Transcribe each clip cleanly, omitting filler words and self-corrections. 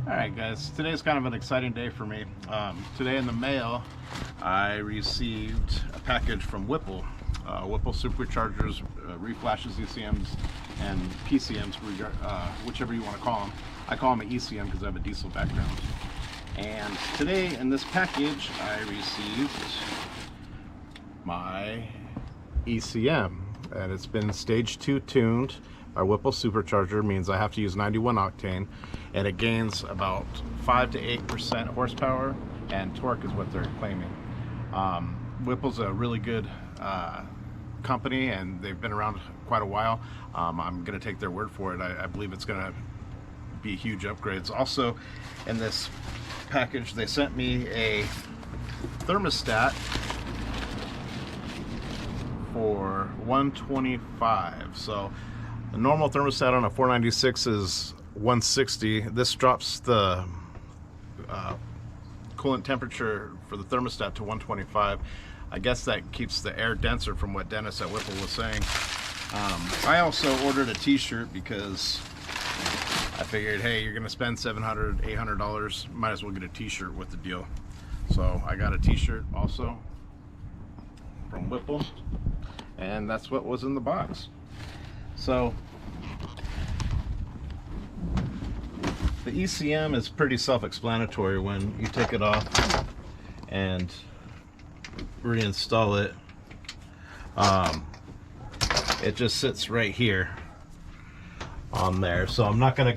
Alright guys, today's kind of an exciting day for me. Today in the mail I received a package from Whipple. Whipple Superchargers, reflashes, ECMs, and PCMs, whichever you want to call them. I call them an ECM because I have a diesel background. And today in this package I received my ECM, and it's been stage 2 tuned. Our Whipple Supercharger means I have to use 91 octane, and it gains about 5 to 8% horsepower, and torque is what they're claiming. Whipple's a really good company, and they've been around quite a while. I'm going to take their word for it. I believe it's going to be huge upgrades. Also, in this package, they sent me a thermostat for 125. So the normal thermostat on a 496 is 160. This drops the coolant temperature for the thermostat to 125. I guess that keeps the air denser, from what Dennis at Whipple was saying. I also ordered a t-shirt because I figured, hey, you're gonna spend $700, $800, might as well get a t-shirt with the deal. So I got a t-shirt also from Whipple, and that's what was in the box. So the ECM is pretty self-explanatory. When you take it off and reinstall it, it just sits right here on there. So I'm not gonna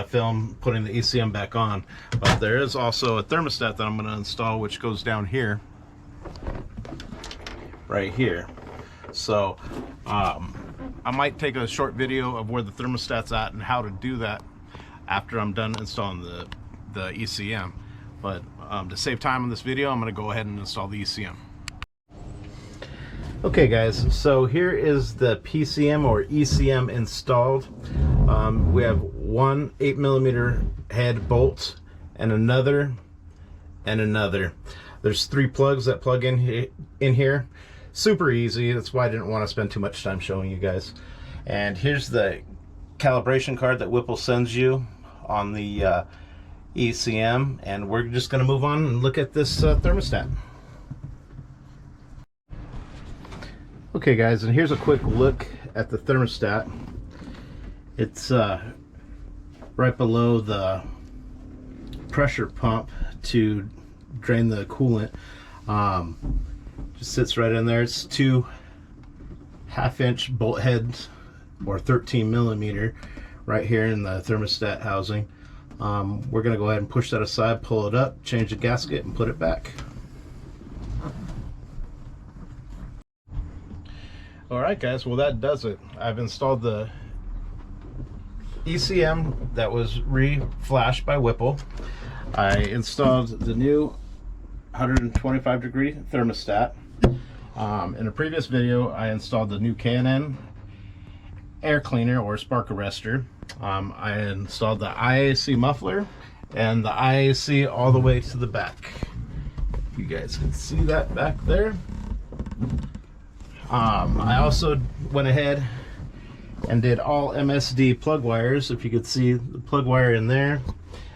film putting the ECM back on, but there is also a thermostat that I'm gonna install, which goes down here, right here. So I might take a short video of where the thermostat's at and how to do that after I'm done installing the ECM. But to save time in this video, I'm going to go ahead and install the ECM. Okay guys, so here is the PCM or ECM installed. We have one 8mm head bolt and another and another. There's 3 plugs that plug in here. Super easy. That's why I didn't want to spend too much time showing you guys. And here's the calibration card that Whipple sends you on the ECM, and we're just going to move on and look at this thermostat. Okay guys, and here's a quick look at the thermostat. It's right below the pressure pump to drain the coolant. Just sits right in there. It's 2 half-inch bolt heads, or 13mm, right here in the thermostat housing. We're going to go ahead and push that aside, pull it up, change the gasket, and put it back. Alright guys, well that does it. I've installed the ECM that was re-flashed by Whipple. I installed the new 125-degree thermostat. In a previous video, I installed the new K&N air cleaner or spark arrestor. I installed the IAC muffler and the IAC all the way to the back. You guys can see that back there. I also went ahead and did all MSD plug wires. If you could see the plug wire in there,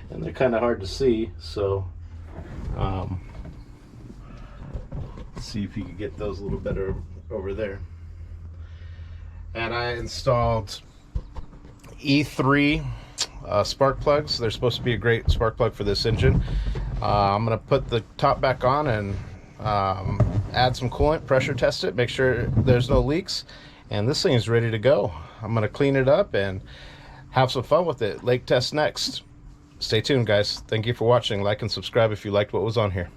and they're kind of hard to see, so see if you can get those a little better over there. And I installed E3 spark plugs. They're supposed to be a great spark plug for this engine. I'm going to put the top back on and add some coolant, pressure test it, make sure there's no leaks, and this thing is ready to go. I'm going to clean it up and have some fun with it. Lake test next. Stay tuned guys. Thank you for watching. Like and subscribe if you liked what was on here.